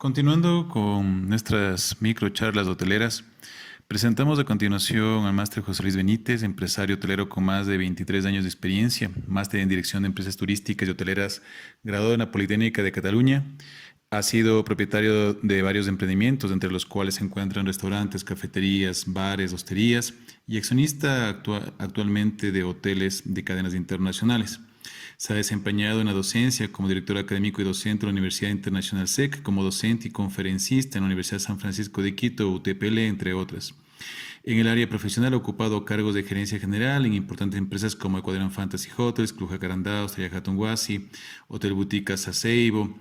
Continuando con nuestras microcharlas hoteleras, presentamos a continuación al máster José Luis Benítez, empresario hotelero con más de 23 años de experiencia, máster en dirección de empresas turísticas y hoteleras, graduado en la Politécnica de Cataluña. Ha sido propietario de varios emprendimientos, entre los cuales se encuentran restaurantes, cafeterías, bares, hosterías y accionista actualmente de hoteles de cadenas internacionales. Se ha desempeñado en la docencia como director académico y docente de la Universidad Internacional SEC, como docente y conferencista en la Universidad San Francisco de Quito, UTPL, entre otras. En el área profesional ha ocupado cargos de gerencia general en importantes empresas como Ecuadorian Fantasy Hotels, Club Jacarandá, Hostelería Hatun Huasi, Hotel Boutique Saseibo.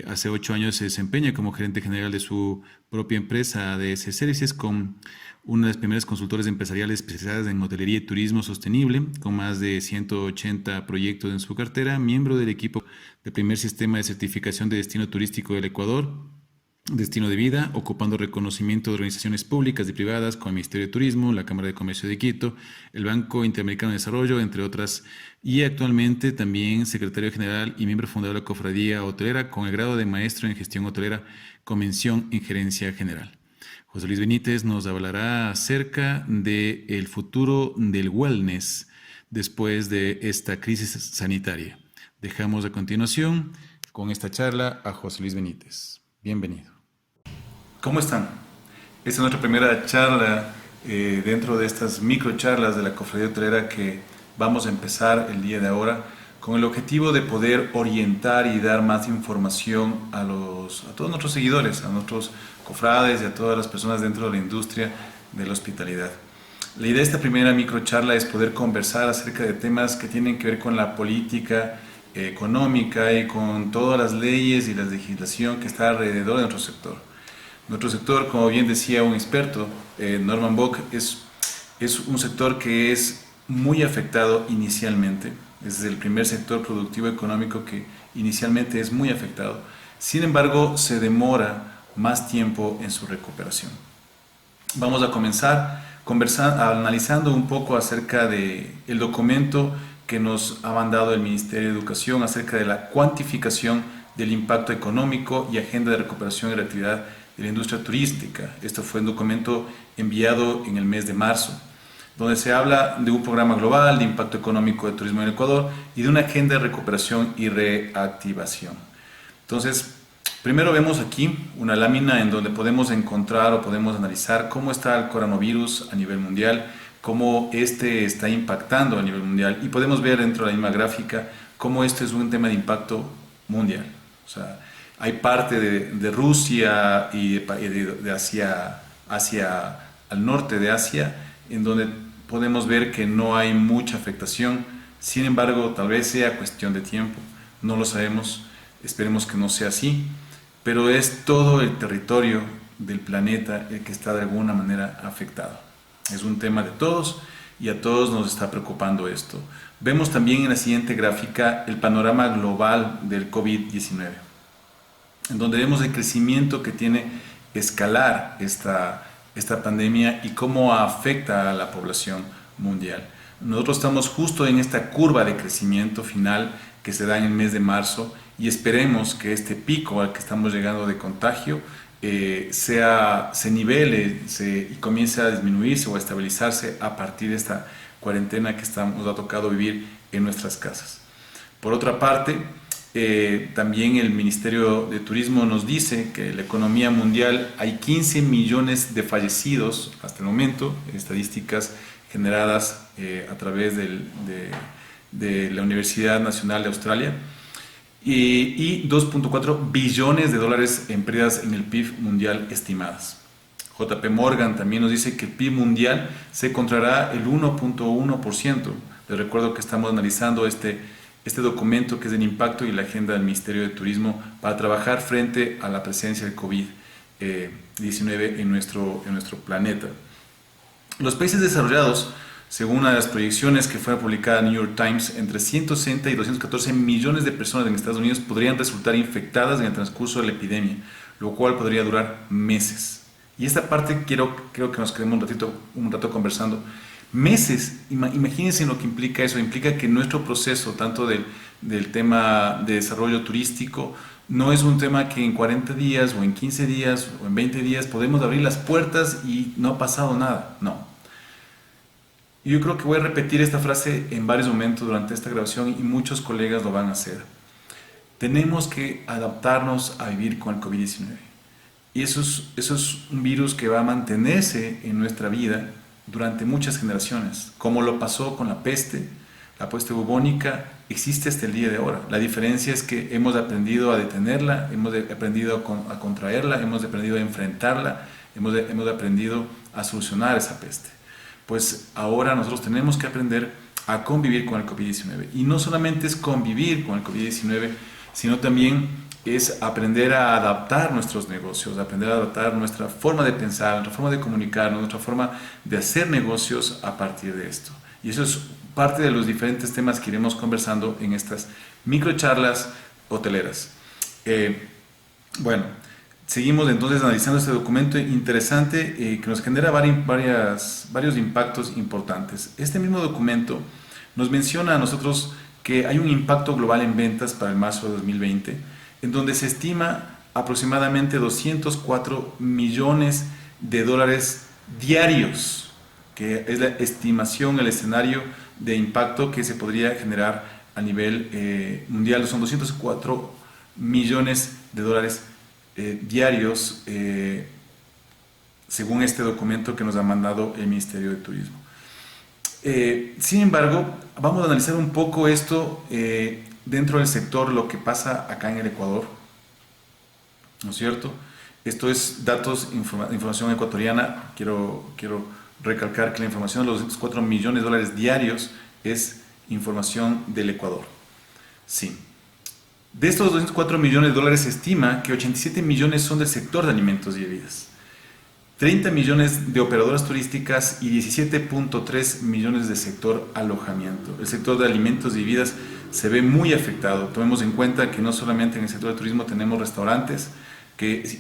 Hace 8 años se desempeña como gerente general de su propia empresa ADS Services, con una de las primeras consultoras empresariales especializadas en hotelería y turismo sostenible, con más de 180 proyectos en su cartera, miembro del equipo del primer sistema de certificación de destino turístico del Ecuador, Destino de Vida, ocupando reconocimiento de organizaciones públicas y privadas como el Ministerio de Turismo, la Cámara de Comercio de Quito, el Banco Interamericano de Desarrollo, entre otras, y actualmente también secretario general y miembro fundador de la Cofradía Hotelera con el grado de maestro en gestión hotelera con mención en gerencia general. José Luis Benítez nos hablará acerca del futuro del wellness después de esta crisis sanitaria. Dejamos a continuación con esta charla a José Luis Benítez. Bienvenido. ¿Cómo están? Esta es nuestra primera charla dentro de estas microcharlas de la Cofradía Hotelera que vamos a empezar el día de ahora con el objetivo de poder orientar y dar más información a todos nuestros seguidores, a nuestros cofrades y a todas las personas dentro de la industria de la hospitalidad. La idea de esta primera microcharla es poder conversar acerca de temas que tienen que ver con la política económica y con todas las leyes y la legislación que está alrededor de nuestro sector. Nuestro sector, como bien decía un experto, Norman Bock, es un sector que es muy afectado inicialmente. Es el primer sector productivo económico que inicialmente es muy afectado. Sin embargo, se demora más tiempo en su recuperación. Vamos a comenzar analizando un poco acerca del documento que nos ha mandado el Ministerio de Educación acerca de la cuantificación del impacto económico y agenda de recuperación y reactividad de la industria turística. Esto fue un documento enviado en el mes de marzo, donde se habla de un programa global de impacto económico de turismo en Ecuador y de una agenda de recuperación y reactivación. Entonces, primero vemos aquí una lámina en donde podemos encontrar o podemos analizar cómo está el coronavirus a nivel mundial, cómo este está impactando a nivel mundial, y podemos ver dentro de la misma gráfica cómo este es un tema de impacto mundial. O sea, hay parte de Rusia y de hacia al norte de Asia, en donde podemos ver que no hay mucha afectación. Sin embargo, tal vez sea cuestión de tiempo, no lo sabemos, esperemos que no sea así, pero es todo el territorio del planeta el que está de alguna manera afectado. Es un tema de todos y a todos nos está preocupando esto. Vemos también en la siguiente gráfica el panorama global del COVID-19, en donde vemos el crecimiento que tiene escalar esta pandemia y cómo afecta a la población mundial. Nosotros estamos justo en esta curva de crecimiento final que se da en el mes de marzo, y esperemos que este pico al que estamos llegando de contagio se nivele y comience a disminuirse o a estabilizarse a partir de esta cuarentena que nos ha tocado vivir en nuestras casas. Por otra parte, también el Ministerio de Turismo nos dice que en la economía mundial hay 15 millones de fallecidos hasta el momento, estadísticas generadas a través de la Universidad Nacional de Australia, y 2.4 billones de dólares en pérdidas en el PIB mundial estimadas. JP Morgan también nos dice que el PIB mundial se contraerá el 1.1%. Les recuerdo que estamos analizando este documento que es el impacto y la agenda del Ministerio de Turismo para trabajar frente a la presencia del COVID-19 en nuestro planeta. Los países desarrollados, según una de las proyecciones que fue publicada en New York Times, entre 160 y 214 millones de personas en Estados Unidos podrían resultar infectadas en el transcurso de la epidemia, lo cual podría durar meses. Y esta parte creo que nos quedemos un rato conversando. Meses, imagínense lo que implica eso. Implica que nuestro proceso, tanto del tema de desarrollo turístico No es un tema que en 40 días o en 15 días o en 20 días podemos abrir las puertas y no ha pasado nada. No. Yo creo que voy a repetir esta frase en varios momentos durante esta grabación y muchos colegas lo van a hacer. Tenemos que adaptarnos a vivir con el COVID-19. Y eso es un virus que va a mantenerse en nuestra vida durante muchas generaciones, como lo pasó con la peste bubónica existe hasta el día de ahora. La diferencia es que hemos aprendido a detenerla, hemos aprendido a contraerla, hemos aprendido a enfrentarla, hemos aprendido a solucionar esa peste. Pues ahora nosotros tenemos que aprender a convivir con el COVID-19. Y no solamente es convivir con el COVID-19, sino también es aprender a adaptar nuestros negocios, aprender a adaptar nuestra forma de pensar, nuestra forma de comunicarnos, nuestra forma de hacer negocios a partir de esto. Y eso es parte de los diferentes temas que iremos conversando en estas microcharlas hoteleras. Bueno, seguimos entonces analizando este documento interesante que nos genera varios impactos importantes. Este mismo documento nos menciona a nosotros que hay un impacto global en ventas para el marzo de 2020, en donde se estima aproximadamente 204 millones de dólares diarios, que es la estimación, el escenario de impacto que se podría generar a nivel mundial. Son 204 millones de dólares diarios, según este documento que nos ha mandado el Ministerio de Turismo. Sin embargo, vamos a analizar un poco esto dentro del sector, lo que pasa acá en el Ecuador, ¿no es cierto? Esto es datos, información ecuatoriana. Quiero recalcar que la información de los 204 millones de dólares diarios es información del Ecuador. Sí. De estos 204 millones de dólares se estima que 87 millones son del sector de alimentos y bebidas, 30 millones de operadoras turísticas y 17.3 millones de sector alojamiento. El sector de alimentos y bebidas se ve muy afectado. Tomemos en cuenta que no solamente en el sector de turismo tenemos restaurantes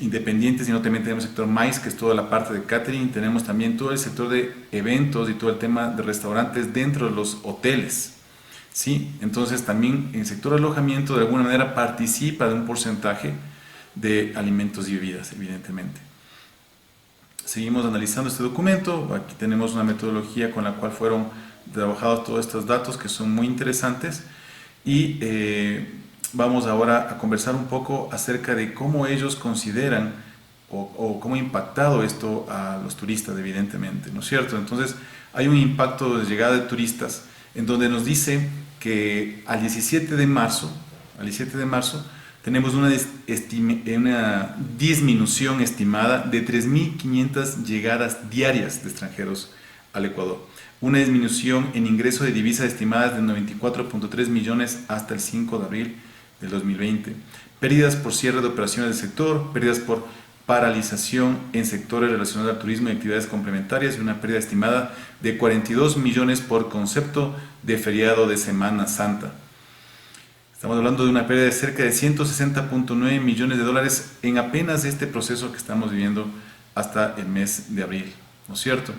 independientes, sino también tenemos el sector MICE, que es toda la parte de catering. Tenemos también todo el sector de eventos y todo el tema de restaurantes dentro de los hoteles. ¿Sí? Entonces también el sector de alojamiento de alguna manera participa de un porcentaje de alimentos y bebidas, evidentemente. Seguimos analizando este documento. Aquí tenemos una metodología con la cual fueron trabajados todos estos datos que son muy interesantes y vamos ahora a conversar un poco acerca de cómo ellos consideran o cómo ha impactado esto a los turistas, evidentemente, ¿no es cierto? Entonces hay un impacto de llegada de turistas en donde nos dice que al 17 de marzo tenemos una disminución estimada de 3.500 llegadas diarias de extranjeros al Ecuador. Una disminución en ingreso de divisas estimadas de 94.3 millones hasta el 5 de abril del 2020. Pérdidas por cierre de operaciones del sector, pérdidas por paralización en sectores relacionados al turismo y actividades complementarias y una pérdida estimada de 42 millones por concepto de feriado de Semana Santa. Estamos hablando de una pérdida de cerca de 160.9 millones de dólares en apenas este proceso que estamos viviendo hasta el mes de abril, ¿no es cierto?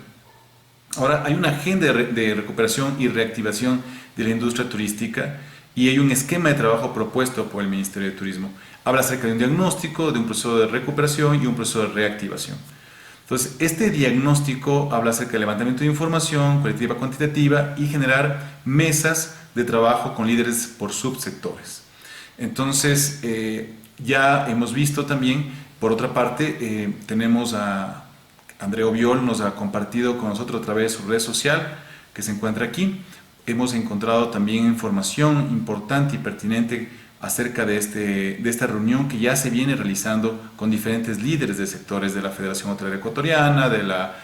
Ahora, hay una agenda de recuperación y reactivación de la industria turística y hay un esquema de trabajo propuesto por el Ministerio de Turismo. Habla acerca de un diagnóstico, de un proceso de recuperación y un proceso de reactivación. Entonces, este diagnóstico habla acerca del levantamiento de información cualitativa, cuantitativa y generar mesas de trabajo con líderes por subsectores. Entonces, ya hemos visto también, por otra parte, tenemos a Andrea Obiol, nos ha compartido con nosotros a través de su red social, que se encuentra aquí. Hemos encontrado también información importante y pertinente acerca de esta reunión que ya se viene realizando con diferentes líderes de sectores de la Federación Hotelera Ecuatoriana, de la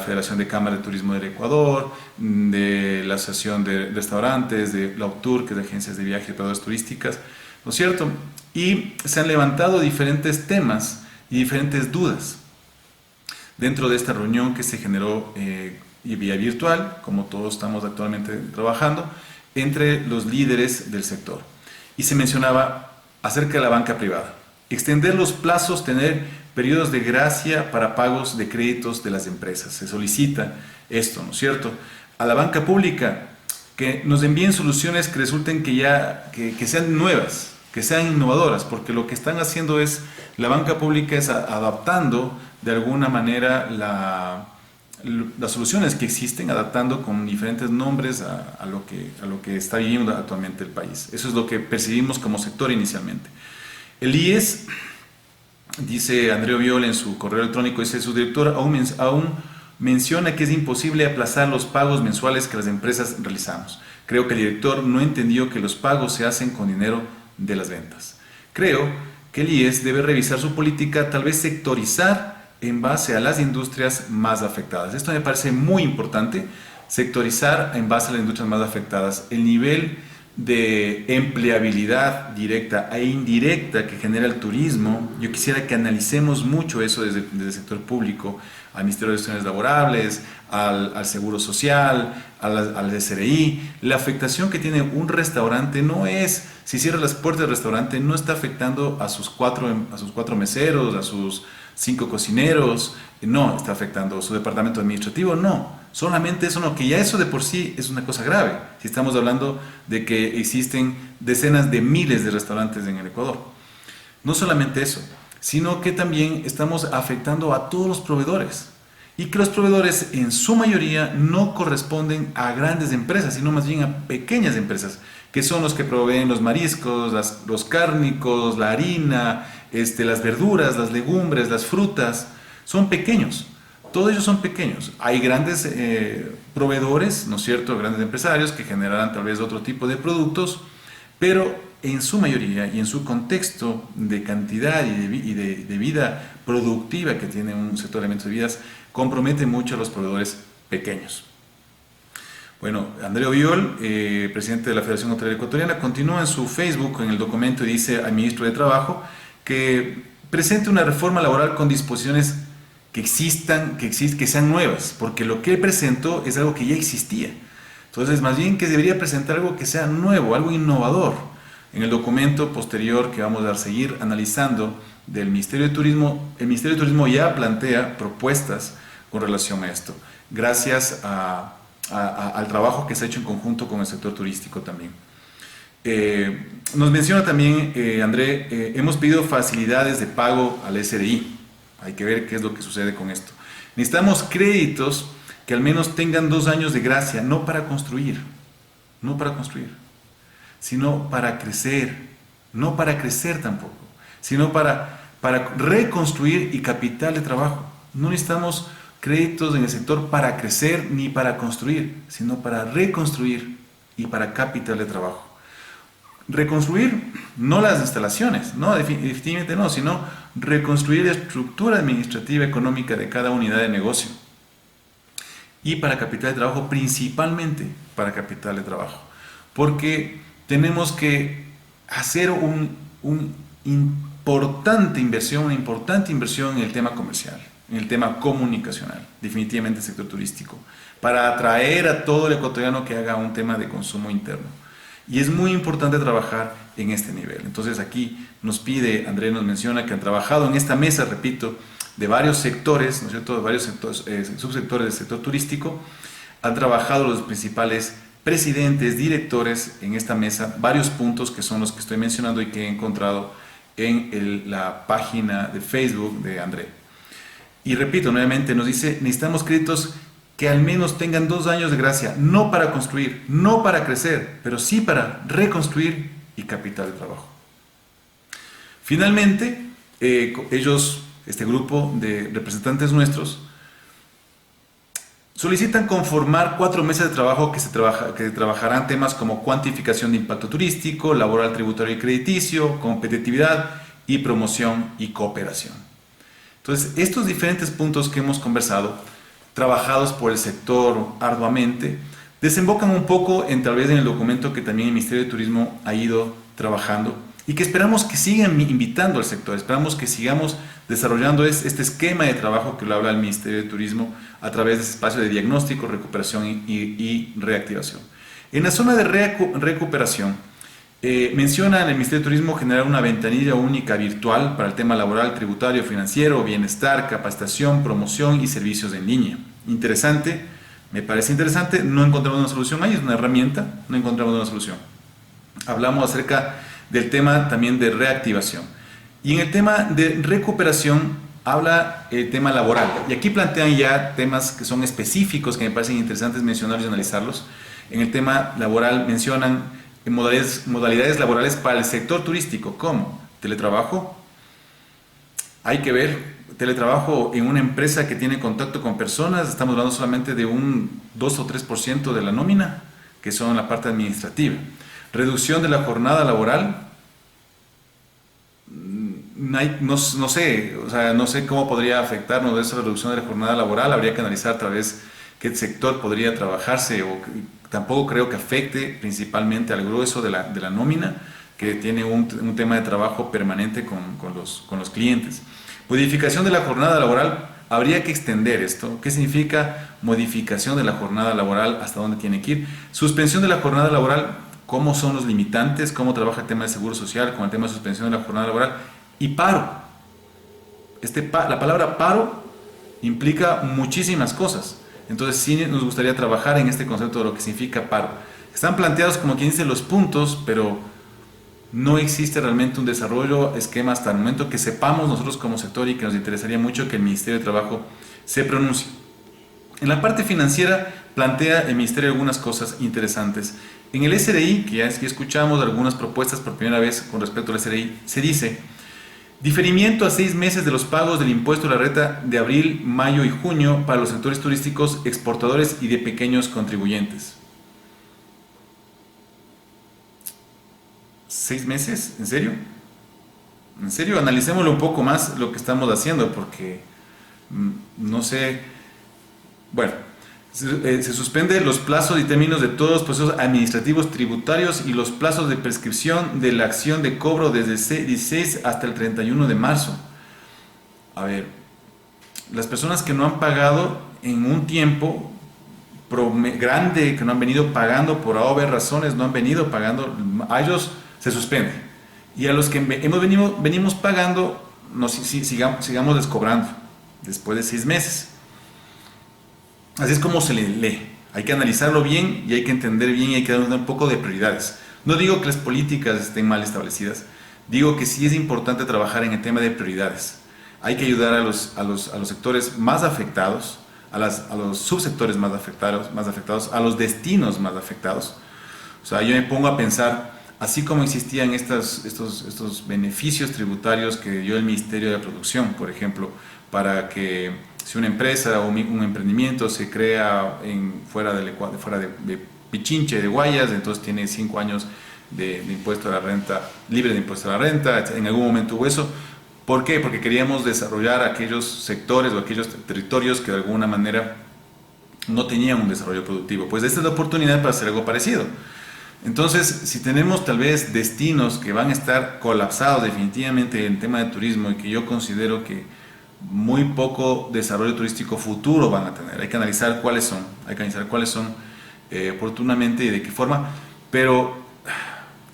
Federación de Cámara de Turismo del Ecuador, de la Asociación de Restaurantes, de la UTUR, que es de agencias de viaje y operadoras turísticas, ¿no es cierto? Y se han levantado diferentes temas y diferentes dudas dentro de esta reunión que se generó vía virtual, como todos estamos actualmente trabajando, entre los líderes del sector. Y se mencionaba acerca de la banca privada. Extender los plazos, tener periodos de gracia para pagos de créditos de las empresas. Se solicita esto, ¿no es cierto? A la banca pública, que nos envíen soluciones que resulten que sean nuevas, que sean innovadoras, porque lo que están haciendo es, la banca pública es adaptando de alguna manera las soluciones que existen, adaptando con diferentes nombres a lo que está viviendo actualmente el país. Eso es lo que percibimos como sector inicialmente. El IES, dice André Oviol en su correo electrónico, dice: su director aún menciona que es imposible aplazar los pagos mensuales que las empresas realizamos. Creo que el director no entendió que los pagos se hacen con dinero de las ventas. Creo que el IES debe revisar su política, tal vez sectorizar en base a las industrias más afectadas. Esto me parece muy importante, sectorizar en base a las industrias más afectadas. El nivel de empleabilidad directa e indirecta que genera el turismo, yo quisiera que analicemos mucho eso desde el sector público, al Ministerio de Relaciones Laborables, al Seguro Social, al SRI. La afectación que tiene un restaurante no es, si cierra las puertas del restaurante, no está afectando a sus cuatro meseros, a sus 5 cocineros, no está afectando a su departamento administrativo, no. Solamente eso no, que ya eso de por sí es una cosa grave, si estamos hablando de que existen decenas de miles de restaurantes en el Ecuador. No solamente eso, sino que también estamos afectando a todos los proveedores, y que los proveedores en su mayoría no corresponden a grandes empresas, sino más bien a pequeñas empresas, que son los que proveen los mariscos, los cárnicos, la harina, las verduras, las legumbres, las frutas. Son pequeños. Todos ellos son pequeños. Hay grandes proveedores, ¿no es cierto?, grandes empresarios que generarán tal vez otro tipo de productos, pero en su mayoría y en su contexto de cantidad y de vida productiva que tiene un sector de alimentos y bebidas, compromete mucho a los proveedores pequeños. Bueno, André Oviol, presidente de la Federación Hotelera Ecuatoriana, continúa en su Facebook, en el documento, y dice al ministro de Trabajo que presente una reforma laboral con disposiciones que sean nuevas, porque lo que él presentó es algo que ya existía. Entonces, más bien que debería presentar algo que sea nuevo, algo innovador. En el documento posterior que vamos a seguir analizando del Ministerio de Turismo, el Ministerio de Turismo ya plantea propuestas con relación a esto, gracias al trabajo que se ha hecho en conjunto con el sector turístico también. Nos menciona también, André, hemos pedido facilidades de pago al SRI. Hay que ver qué es lo que sucede con esto. Necesitamos créditos que al menos tengan 2 años de gracia, no para construir, sino para crecer, no para crecer tampoco, sino para reconstruir y capital de trabajo. No necesitamos créditos en el sector para crecer ni para construir, sino para reconstruir y para capital de trabajo. Reconstruir no las instalaciones, no, definitivamente no, sino reconstruir la estructura administrativa económica de cada unidad de negocio. Y para capital de trabajo, principalmente para capital de trabajo. Porque tenemos que hacer una importante inversión en el tema comercial, en el tema comunicacional, definitivamente el sector turístico, para atraer a todo el ecuatoriano que haga un tema de consumo interno. Y es muy importante trabajar en este nivel. Entonces aquí nos pide, André nos menciona que han trabajado en esta mesa, repito, de varios sectores, ¿no es cierto?, de varios sectores, subsectores del sector turístico. Han trabajado los principales presidentes, directores en esta mesa, varios puntos que son los que estoy mencionando y que he encontrado en la página de Facebook de André. Y repito nuevamente, nos dice, necesitamos créditos que al menos tengan 2 años de gracia, no para construir, no para crecer, pero sí para reconstruir y capital de trabajo. Finalmente, ellos, este grupo de representantes nuestros, solicitan conformar 4 mesas de trabajo que trabajarán temas como cuantificación de impacto turístico, laboral, tributario y crediticio, competitividad y promoción y cooperación. Entonces, estos diferentes puntos que hemos conversado, trabajados por el sector arduamente, desembocan un poco tal vez en el documento que también el Ministerio de Turismo ha ido trabajando y que esperamos que sigan invitando al sector, esperamos que sigamos desarrollando este esquema de trabajo que lo habla el Ministerio de Turismo a través de ese espacio de diagnóstico, recuperación y reactivación. En la zona de recuperación, menciona en el Ministerio de Turismo generar una ventanilla única virtual para el tema laboral, tributario, financiero, bienestar, capacitación, promoción y servicios en línea. Interesante, me parece interesante, no encontramos una solución ahí, es una herramienta, no encontramos una solución. Hablamos acerca del tema también de reactivación. Y en el tema de recuperación habla el tema laboral. Y aquí plantean ya temas que son específicos, que me parecen interesantes mencionarlos y analizarlos. En el tema laboral mencionan modalidades laborales para el sector turístico, como teletrabajo. Hay que ver teletrabajo en una empresa que tiene contacto con personas, estamos hablando solamente de un 2 o 3% de la nómina, que son la parte administrativa. Reducción de la jornada laboral, no sé, o sea, no sé cómo podría afectarnos esa reducción de la jornada laboral, habría que analizar a través qué sector podría trabajarse, tampoco creo que afecte principalmente al grueso de la nómina, que tiene un tema de trabajo permanente con los clientes. Modificación de la jornada laboral, habría que extender esto. ¿Qué significa modificación de la jornada laboral? ¿Hasta dónde tiene que ir? Suspensión de la jornada laboral, ¿cómo son los limitantes? ¿Cómo trabaja el tema de seguro social con el tema de suspensión de la jornada laboral? Y paro. La palabra paro implica muchísimas cosas. Entonces sí nos gustaría trabajar en este concepto de lo que significa paro. Están planteados como quien dice los puntos, pero no existe realmente un desarrollo, esquema hasta el momento que sepamos nosotros como sector y que nos interesaría mucho que el Ministerio de Trabajo se pronuncie. En la parte financiera plantea el Ministerio algunas cosas interesantes. En el SRI, que ya escuchamos algunas propuestas por primera vez con respecto al SRI, se dice: diferimiento a 6 meses de los pagos del impuesto a la renta de abril, mayo y junio para los sectores turísticos, exportadores y de pequeños contribuyentes. ¿6 meses? ¿En serio? ¿En serio? Analicémoslo un poco más lo que estamos haciendo, porque no sé. Bueno, se suspende los plazos y términos de todos los procesos administrativos tributarios y los plazos de prescripción de la acción de cobro desde el 16 hasta el 31 de marzo. A ver, las personas que no han pagado en un tiempo grande, que no han venido pagando por A o B razones, no han venido pagando, a ellos se suspende. Y a los que venimos pagando, sigamos descobrando después de 6 meses. Así es como se le lee. Hay que analizarlo bien y hay que entender bien y hay que darle un poco de prioridades. No digo que las políticas estén mal establecidas, digo que sí es importante trabajar en el tema de prioridades. Hay que ayudar a los sectores más afectados, a los subsectores más afectados, a los destinos más afectados. O sea, yo me pongo a pensar, así como existían estos beneficios tributarios que dio el Ministerio de Producción, por ejemplo, para que si una empresa o un emprendimiento se crea fuera de Pichinche, de Guayas, entonces tiene 5 años de impuesto a la renta, libre de impuesto a la renta, en algún momento hubo eso. ¿Por qué? Porque queríamos desarrollar aquellos sectores o aquellos territorios que de alguna manera no tenían un desarrollo productivo. Pues esta es la oportunidad para hacer algo parecido. Entonces, si tenemos tal vez destinos que van a estar colapsados definitivamente en el tema de turismo y que yo considero que muy poco desarrollo turístico futuro van a tener, hay que analizar cuáles son, oportunamente y de qué forma, pero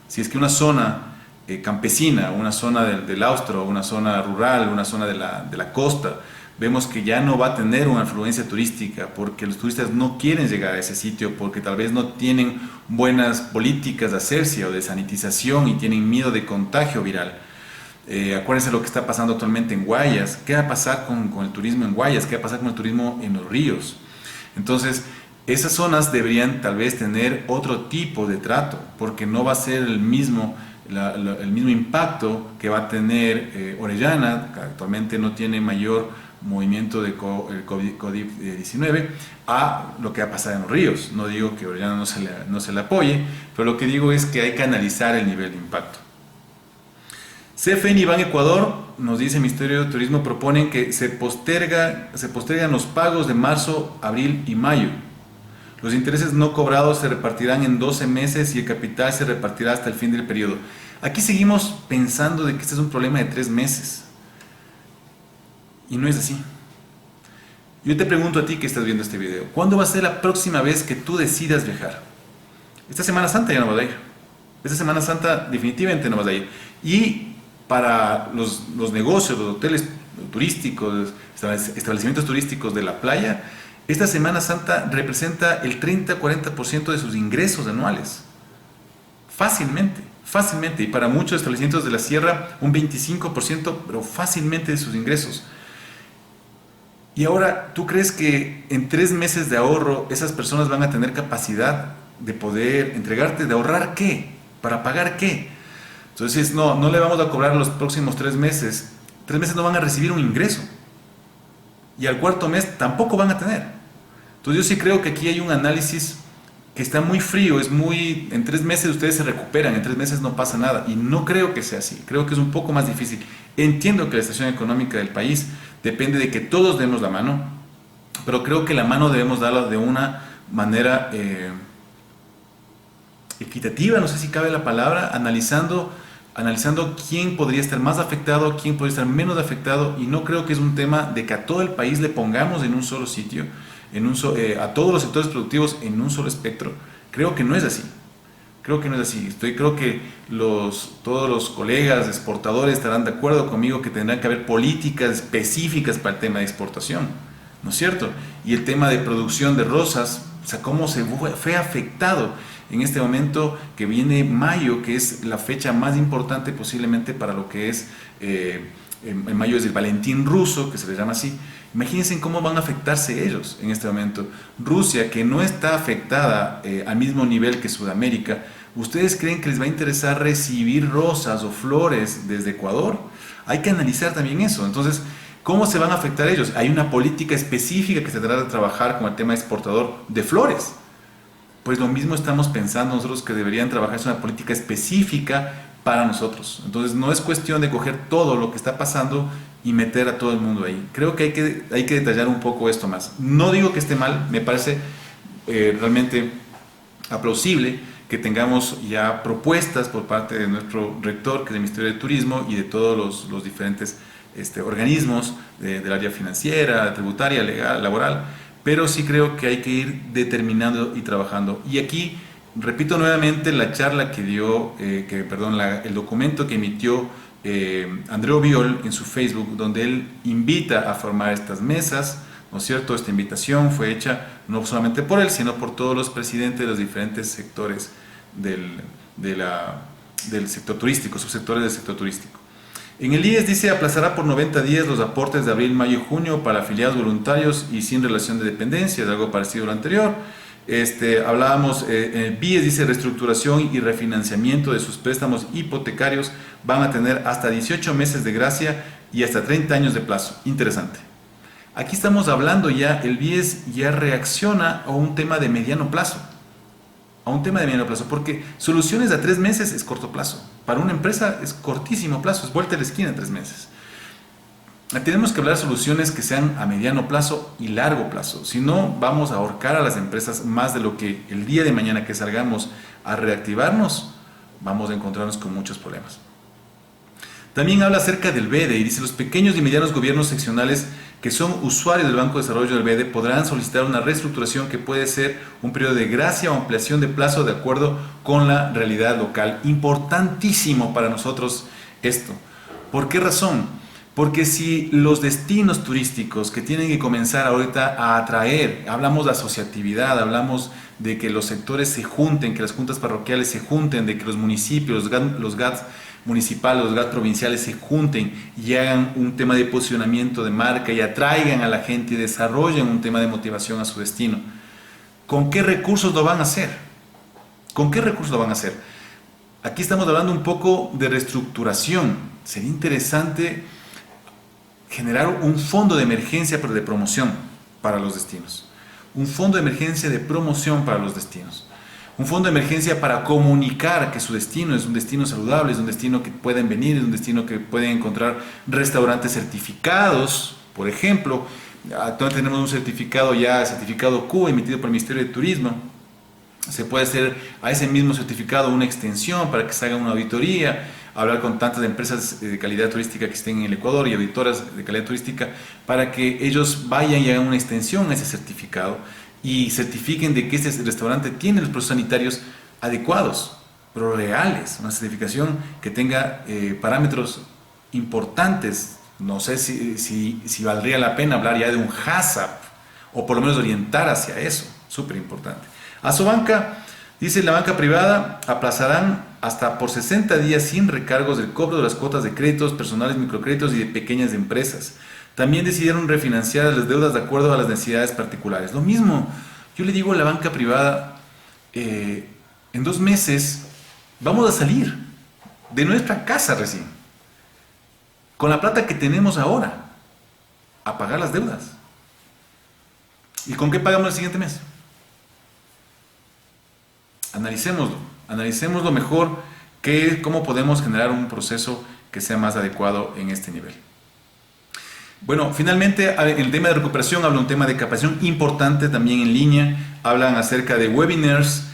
si es que una zona campesina, una zona del austro, una zona rural, una zona de la costa, vemos que ya no va a tener una afluencia turística porque los turistas no quieren llegar a ese sitio, porque tal vez no tienen buenas políticas de asepsia o de sanitización y tienen miedo de contagio viral. Acuérdense lo que está pasando actualmente en Guayas. ¿Qué va a pasar con el turismo en Guayas? ¿Qué va a pasar con el turismo en los ríos? Entonces, esas zonas deberían tal vez tener otro tipo de trato, porque no va a ser el mismo impacto que va a tener Orellana, que actualmente no tiene mayor movimiento de COVID-19, a lo que va a pasar en los ríos. No digo que Orellana no se le apoye, pero lo que digo es que hay que analizar el nivel de impacto. CFN y Ban Ecuador, nos dice el Ministerio de Turismo, proponen que se postergan los pagos de marzo, abril y mayo. Los intereses no cobrados se repartirán en 12 meses y el capital se repartirá hasta el fin del periodo. Aquí seguimos pensando de que este es un problema de 3 meses. Y no es así. Yo te pregunto a ti que estás viendo este video, ¿cuándo va a ser la próxima vez que tú decidas viajar? Esta Semana Santa ya no vas a ir. Esta Semana Santa definitivamente no vas a ir. Y para los negocios, los hoteles turísticos, establecimientos turísticos de la playa, esta Semana Santa representa el 30-40% de sus ingresos anuales. Fácilmente. fácilmente, y para muchos establecimientos de la sierra un 25%, pero fácilmente de sus ingresos. Y ahora, ¿tú crees que en 3 meses de ahorro esas personas van a tener capacidad de poder entregarte, de ahorrar qué? ¿Para pagar qué? Entonces, no le vamos a cobrar los próximos 3 meses. 3 meses no van a recibir un ingreso. Y al cuarto mes tampoco van a tener. Entonces, yo sí creo que aquí hay un análisis que está muy frío, en 3 meses ustedes se recuperan, en 3 meses no pasa nada. Y no creo que sea así. Creo que es un poco más difícil. Entiendo que la situación económica del país depende de que todos demos la mano, pero creo que la mano debemos darla de una manera equitativa, no sé si cabe la palabra, analizando quién podría estar más afectado, quién podría estar menos afectado, y no creo que es un tema de que a todo el país le pongamos en un solo sitio, a todos los sectores productivos en un solo espectro. Creo que no es así. Creo que no es así. Creo que todos los colegas exportadores estarán de acuerdo conmigo que tendrán que haber políticas específicas para el tema de exportación, ¿no es cierto? Y el tema de producción de rosas, o sea, cómo se fue afectado en este momento que viene mayo, que es la fecha más importante posiblemente para lo que es, en mayo es el Valentín ruso, que se le llama así. Imagínense cómo van a afectarse ellos en este momento. Rusia, que no está afectada al mismo nivel que Sudamérica, ¿ustedes creen que les va a interesar recibir rosas o flores desde Ecuador? Hay que analizar también eso. Entonces, ¿cómo se van a afectar ellos? Hay una política específica que se trata de trabajar con el tema exportador de flores. Pues lo mismo estamos pensando nosotros que deberían trabajarse una política específica para nosotros. Entonces no es cuestión de coger todo lo que está pasando y meter a todo el mundo ahí. Creo que hay que detallar un poco esto más. No digo que esté mal, me parece realmente aplausible que tengamos ya propuestas por parte de nuestro rector, que es el Ministerio de Turismo, y de todos los diferentes organismos del área financiera, tributaria, legal, laboral, pero sí creo que hay que ir determinando y trabajando. Y aquí repito nuevamente la charla que dio, el documento que emitió Andreu Biol en su Facebook, donde él invita a formar estas mesas, ¿no es cierto? Esta invitación fue hecha no solamente por él, sino por todos los presidentes de los diferentes sectores del sector turístico, subsectores del sector turístico. En el IES dice: aplazará por 90 días los aportes de abril, mayo y junio para afiliados voluntarios y sin relación de dependencia, es algo parecido a lo anterior. Hablábamos, en el BIES dice: reestructuración y refinanciamiento de sus préstamos hipotecarios van a tener hasta 18 meses de gracia y hasta 30 años de plazo. Interesante. Aquí estamos hablando ya, el BIES ya reacciona a un tema de mediano plazo. Porque soluciones a 3 meses es corto plazo. Para una empresa es cortísimo plazo, es vuelta a la esquina en 3 meses. Tenemos que hablar de soluciones que sean a mediano plazo y largo plazo. Si no, vamos a ahorcar a las empresas más de lo que el día de mañana que salgamos a reactivarnos, vamos a encontrarnos con muchos problemas. También habla acerca del BEDE y dice: los pequeños y medianos gobiernos seccionales que son usuarios del Banco de Desarrollo del BEDE podrán solicitar una reestructuración que puede ser un periodo de gracia o ampliación de plazo de acuerdo con la realidad local. Importantísimo para nosotros esto. ¿Por qué razón? Porque si los destinos turísticos que tienen que comenzar ahorita a atraer, hablamos de asociatividad, hablamos de que los sectores se junten, que las juntas parroquiales se junten, de que los municipios, los GATS municipales, los GATS provinciales se junten y hagan un tema de posicionamiento de marca y atraigan a la gente y desarrollen un tema de motivación a su destino. ¿Con qué recursos lo van a hacer? ¿Con qué recursos lo van a hacer? Aquí estamos hablando un poco de reestructuración. Sería interesante generar un fondo de emergencia pero de promoción para los destinos. Un fondo de emergencia de promoción para los destinos. Un fondo de emergencia para comunicar que su destino es un destino saludable, es un destino que pueden venir, es un destino que pueden encontrar restaurantes certificados, por ejemplo. Actualmente tenemos un certificado Q, emitido por el Ministerio de Turismo. Se puede hacer a ese mismo certificado una extensión para que se haga una auditoría, hablar con tantas empresas de calidad turística que estén en el Ecuador y auditoras de calidad turística para que ellos vayan y hagan una extensión a ese certificado y certifiquen de que este restaurante tiene los procesos sanitarios adecuados, pero reales, una certificación que tenga parámetros importantes. No sé si valdría la pena hablar ya de un HACCP o por lo menos orientar hacia eso, súper importante. Asobanca dice: la banca privada aplazarán hasta por 60 días sin recargos del cobro de las cuotas de créditos personales, microcréditos y de pequeñas empresas. También decidieron refinanciar las deudas de acuerdo a las necesidades particulares. Lo mismo, yo le digo a la banca privada, en 2 meses vamos a salir de nuestra casa recién, con la plata que tenemos ahora, a pagar las deudas. ¿Y con qué pagamos el siguiente mes? Analicémoslo mejor, cómo podemos generar un proceso que sea más adecuado en este nivel. Bueno, finalmente el tema de recuperación habla un tema de capacitación importante también en línea, hablan acerca de webinars,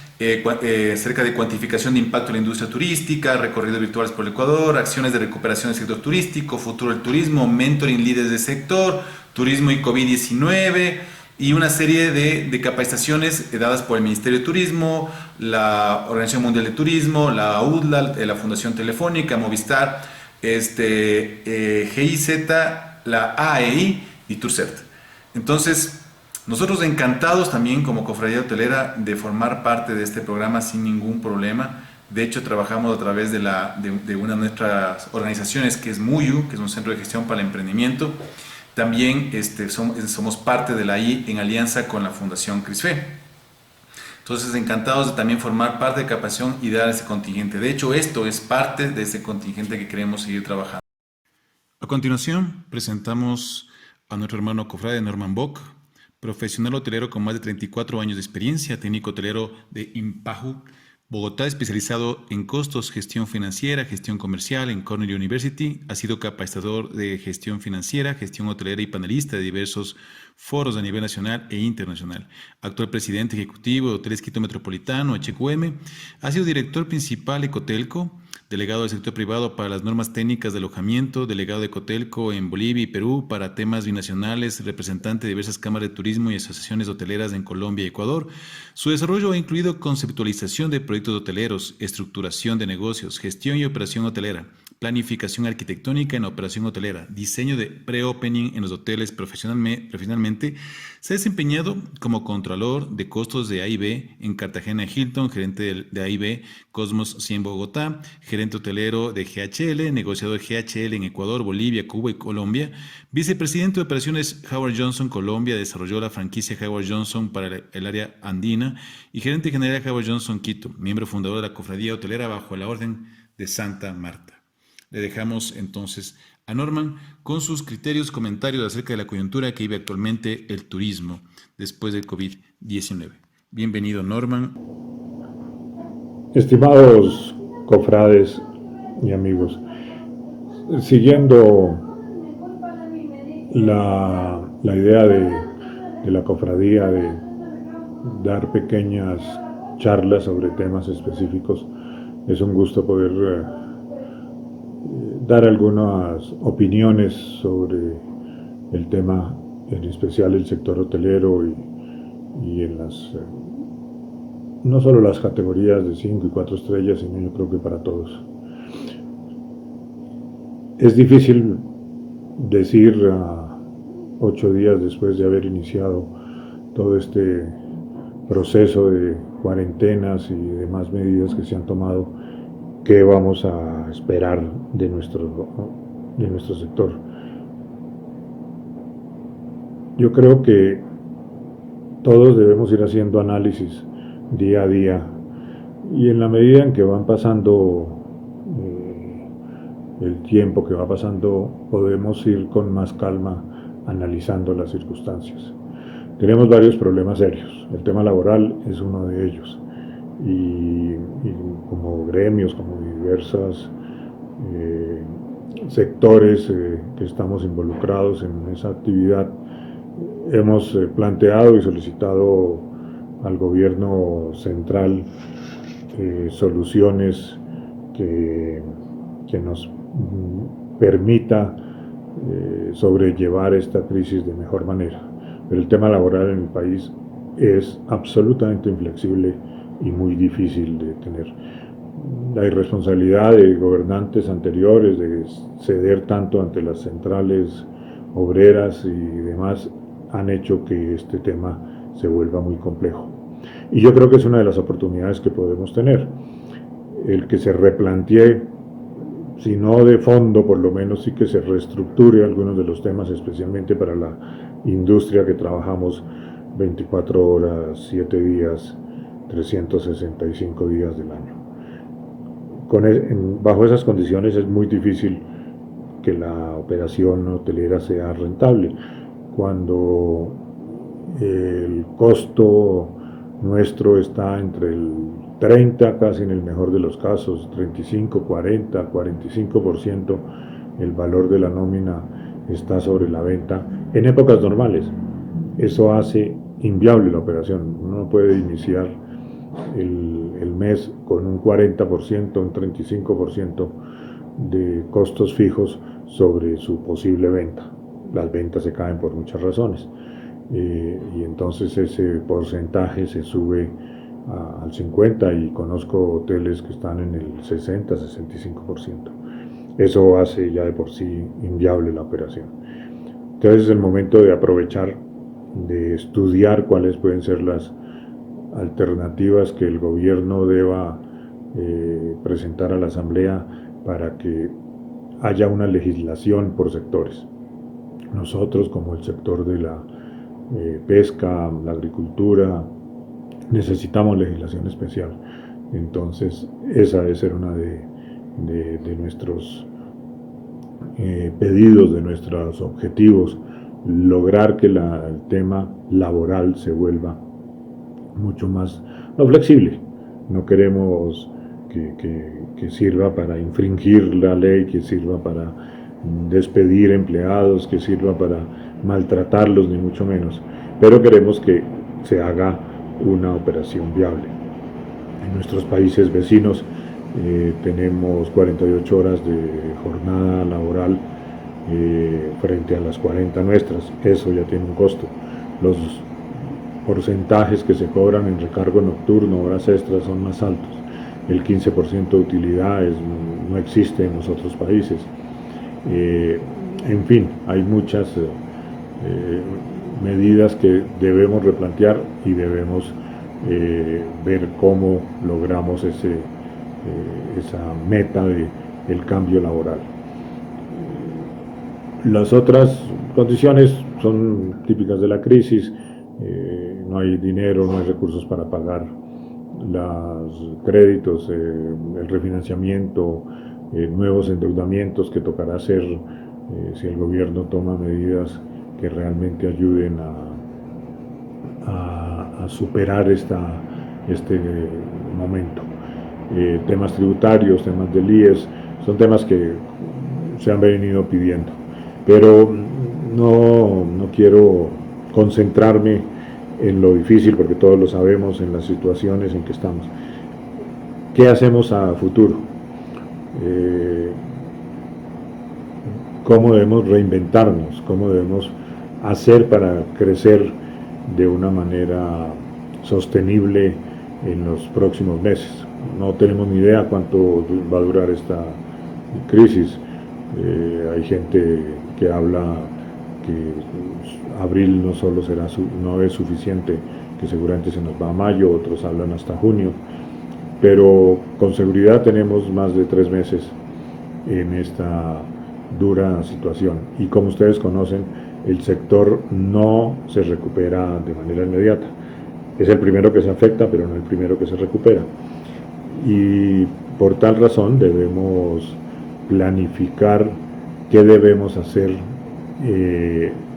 acerca de cuantificación de impacto en la industria turística, recorridos virtuales por el Ecuador, acciones de recuperación del sector turístico, futuro del turismo, mentoring líderes del sector, turismo y COVID-19 y una serie de capacitaciones dadas por el Ministerio de Turismo, la Organización Mundial de Turismo, la UDLA, la Fundación Telefónica, Movistar, GIZ, la AEI y Turcert. Entonces, nosotros encantados también como Cofradía Hotelera de formar parte de este programa sin ningún problema. De hecho, trabajamos a través de una de nuestras organizaciones que es MUYU, que es un centro de gestión para el emprendimiento. También somos parte de la I en alianza con la Fundación CRISFE. Entonces, encantados de también formar parte de capacitación y dar ese contingente. De hecho, esto es parte de ese contingente que queremos seguir trabajando. A continuación, presentamos a nuestro hermano cofrade Norman Bock, profesional hotelero con más de 34 años de experiencia, técnico hotelero de Impaju, Bogotá, especializado en costos, gestión financiera, gestión comercial en Cornell University. Ha sido capacitador de gestión financiera, gestión hotelera y panelista de diversos foros a nivel nacional e internacional. Actual presidente ejecutivo de Hoteles Quito Metropolitano, HQM. Ha sido director principal de Ecotelco, delegado del sector privado para las normas técnicas de alojamiento, delegado de Ecotelco en Bolivia y Perú para temas binacionales, representante de diversas cámaras de turismo y asociaciones hoteleras en Colombia y Ecuador. Su desarrollo ha incluido conceptualización de proyectos hoteleros, estructuración de negocios, gestión y operación hotelera, planificación arquitectónica en operación hotelera, diseño de pre-opening en los hoteles. Profesionalmente se ha desempeñado como contralor de costos de A&B en Cartagena Hilton, gerente de A&B Cosmos 100 Bogotá, gerente hotelero de GHL, negociador GHL en Ecuador, Bolivia, Cuba y Colombia, vicepresidente de operaciones Howard Johnson Colombia, desarrolló la franquicia Howard Johnson para el área andina y gerente general de Howard Johnson Quito, miembro fundador de la Cofradía Hotelera bajo la Orden de Santa Marta. Le dejamos entonces a Norman con sus criterios, comentarios acerca de la coyuntura que vive actualmente el turismo después del COVID-19. Bienvenido, Norman. Estimados cofrades y amigos, siguiendo la idea de la cofradía de dar pequeñas charlas sobre temas específicos, es un gusto poder dar algunas opiniones sobre el tema, en especial el sector hotelero y en las no solo las categorías de 5 y 4 estrellas, sino yo creo que para todos. Es difícil decir 8 días después de haber iniciado todo este proceso de cuarentenas y demás medidas que se han tomado, qué vamos a esperar de nuestro sector. Yo creo que todos debemos ir haciendo análisis día a día y en la medida en que van pasando el tiempo que va pasando, podemos ir con más calma analizando las circunstancias. Tenemos varios problemas serios. El tema laboral es uno de ellos. Y como gremios, como diversos sectores que estamos involucrados en esa actividad, hemos planteado y solicitado al gobierno central soluciones que nos permita sobrellevar esta crisis de mejor manera. Pero el tema laboral en el país es absolutamente inflexible y muy difícil de tener. La irresponsabilidad de gobernantes anteriores de ceder tanto ante las centrales obreras y demás han hecho que este tema se vuelva muy complejo. Y yo creo que es una de las oportunidades que podemos tener. el que se replantee, si no de fondo, por lo menos sí que se reestructure algunos de los temas, especialmente para la industria que trabajamos 24 horas, 7 días, 365 días del año. Bajo esas condiciones es muy difícil que la operación hotelera sea rentable. Cuando el costo nuestro está entre el 30, casi en el mejor de los casos, 35, 40, 45%, el valor de la nómina está sobre la venta en épocas normales. Eso hace inviable la operación. Uno no puede iniciar el mes con un 40%, un 35% de costos fijos sobre su posible venta. Las ventas se caen por muchas razones. Y entonces ese porcentaje se sube al 50% y conozco hoteles que están en el 60, 65%. Eso hace ya de por sí inviable la operación. Entonces es el momento de aprovechar, de estudiar cuáles pueden ser las alternativas que el gobierno deba presentar a la Asamblea para que haya una legislación por sectores. Nosotros, como el sector de la pesca, la agricultura, necesitamos legislación especial. Entonces, esa debe ser una de nuestros pedidos, de nuestros objetivos, lograr que el tema laboral se vuelva mucho más flexible. No queremos que sirva para infringir la ley, que sirva para despedir empleados, que sirva para maltratarlos, ni mucho menos. Pero queremos que se haga una operación viable. En nuestros países vecinos tenemos 48 horas de jornada laboral frente a las 40 nuestras. Eso ya tiene un costo. Los porcentajes que se cobran en recargo nocturno, horas extras, son más altos. El 15% de utilidades no existe en los otros países. En fin, hay muchas medidas que debemos replantear y debemos ver cómo logramos esa meta del cambio laboral. Las otras condiciones son típicas de la crisis. No hay dinero, no hay recursos para pagar los créditos, el refinanciamiento, nuevos endeudamientos que tocará hacer si el gobierno toma medidas que realmente ayuden a superar este momento. Temas tributarios, temas del IES, son temas que se han venido pidiendo. Pero no quiero concentrarme en lo difícil, porque todos lo sabemos, en las situaciones en que estamos. ¿Qué hacemos a futuro? ¿Cómo debemos reinventarnos? ¿Cómo debemos hacer para crecer de una manera sostenible en los próximos meses? No tenemos ni idea cuánto va a durar esta crisis. Hay gente que habla que abril no es suficiente, que seguramente se nos va a mayo, otros hablan hasta junio, pero con seguridad tenemos más de 3 meses en esta dura situación. Y como ustedes conocen, el sector no se recupera de manera inmediata. Es el primero que se afecta, pero no el primero que se recupera. Y por tal razón debemos planificar qué debemos hacer,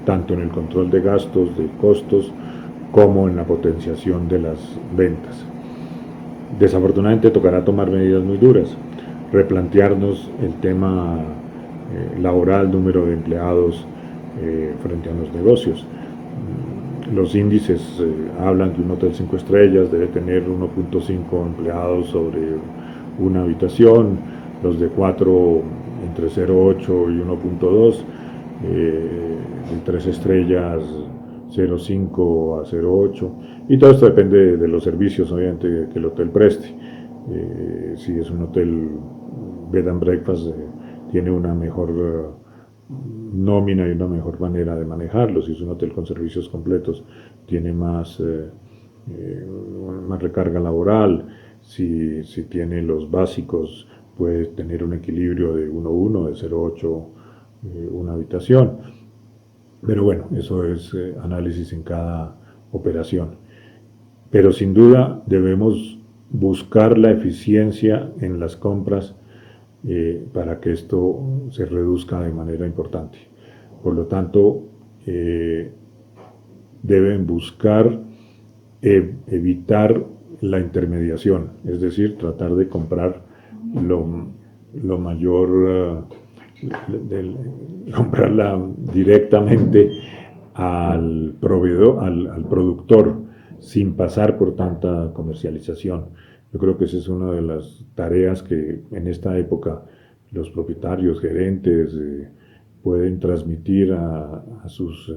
tanto en el control de gastos, de costos, como en la potenciación de las ventas. Desafortunadamente tocará tomar medidas muy duras, replantearnos el tema laboral, número de empleados frente a los negocios. Los índices hablan que un hotel 5 estrellas debe tener 1.5 empleados sobre una habitación, los de 4 entre 0.8 y 1.2, de 3 estrellas 0.5 a 0.8, y todo esto depende de los servicios, obviamente, que el hotel preste. Si es un hotel bed and breakfast, tiene una mejor nómina y una mejor manera de manejarlo. Si es un hotel con servicios completos, tiene más recarga laboral. si tiene los básicos, puede tener un equilibrio de 1:1, de 0:8, una habitación. Pero bueno, eso es análisis en cada operación. Pero sin duda debemos buscar la eficiencia en las compras para que esto se reduzca de manera importante. Por lo tanto, deben buscar evitar la intermediación, es decir, tratar de comprar lo mayor, comprarla directamente al proveedor, al productor, sin pasar por tanta comercialización. Yo creo que esa es una de las tareas que en esta época los propietarios, gerentes, pueden transmitir a sus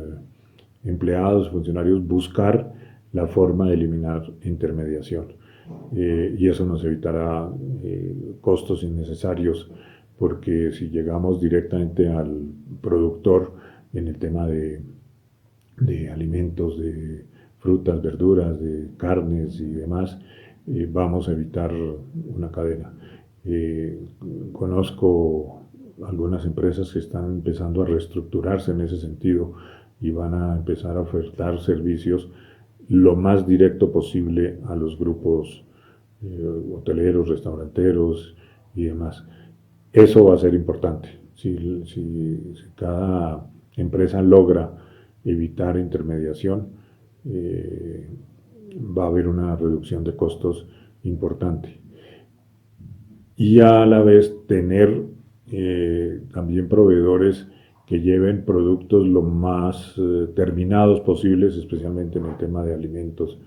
empleados, funcionarios, buscar la forma de eliminar intermediación. Y eso nos evitará costos innecesarios, porque si llegamos directamente al productor en el tema de alimentos, de frutas, verduras, de carnes y demás, vamos a evitar una cadena. Conozco algunas empresas que están empezando a reestructurarse en ese sentido y van a empezar a ofertar servicios lo más directo posible a los grupos hoteleros, restauranteros y demás. Eso va a ser importante. Si cada empresa logra evitar intermediación, va a haber una reducción de costos importante. Y a la vez tener también proveedores que lleven productos lo más terminados posibles, especialmente en el tema de alimentos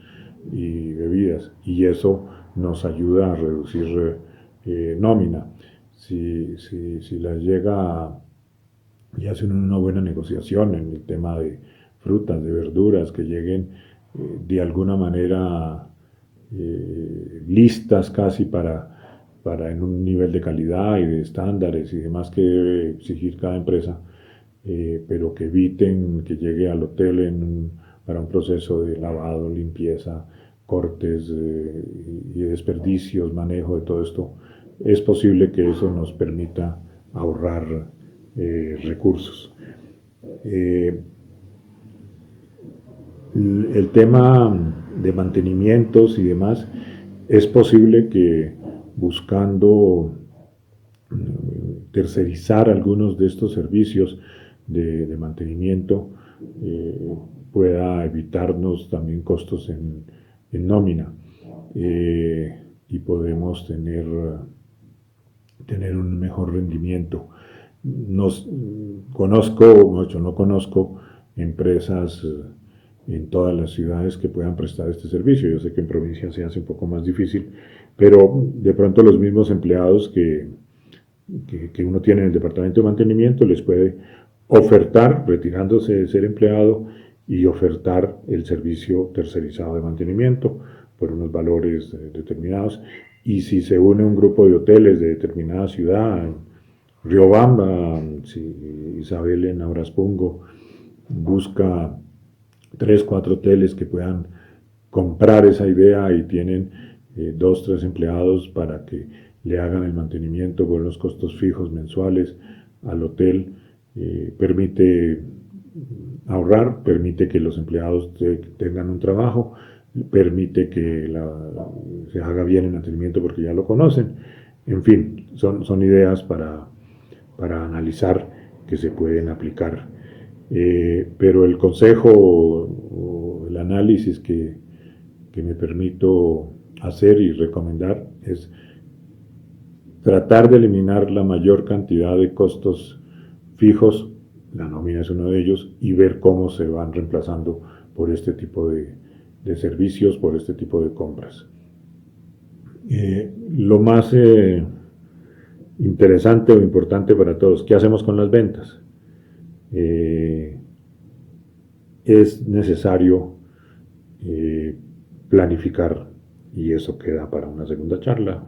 y bebidas. Y eso nos ayuda a reducir nómina. Si las llega y hacen una buena negociación en el tema de frutas, de verduras, que lleguen de alguna manera listas casi para en un nivel de calidad y de estándares y demás que debe exigir cada empresa, pero que eviten que llegue al hotel para un proceso de lavado, limpieza, cortes y desperdicios, manejo de todo esto. Es posible que eso nos permita ahorrar recursos. El tema de mantenimientos y demás, es posible que buscando tercerizar algunos de estos servicios de mantenimiento pueda evitarnos también costos en nómina, y podemos tener un mejor rendimiento. No conozco empresas en todas las ciudades que puedan prestar este servicio. Yo sé que en provincias se hace un poco más difícil, pero de pronto los mismos empleados que uno tiene en el departamento de mantenimiento les puede ofertar, retirándose de ser empleado, y ofertar el servicio tercerizado de mantenimiento por unos valores determinados. Y si se une un grupo de hoteles de determinada ciudad, en Riobamba, si Isabel en Auraspungo busca 3, 4 hoteles que puedan comprar esa idea y tienen 2, 3 empleados para que le hagan el mantenimiento por los costos fijos mensuales al hotel, permite ahorrar, permite que los empleados tengan un trabajo, permite que se haga bien el mantenimiento porque ya lo conocen. En fin, son ideas para analizar que se pueden aplicar. Pero el consejo o el análisis que me permito hacer y recomendar es tratar de eliminar la mayor cantidad de costos fijos, la nómina es uno de ellos, y ver cómo se van reemplazando por este tipo de servicios, por este tipo de compras. Lo más interesante o importante para todos, ¿qué hacemos con las ventas? Es necesario planificar, y eso queda para una segunda charla.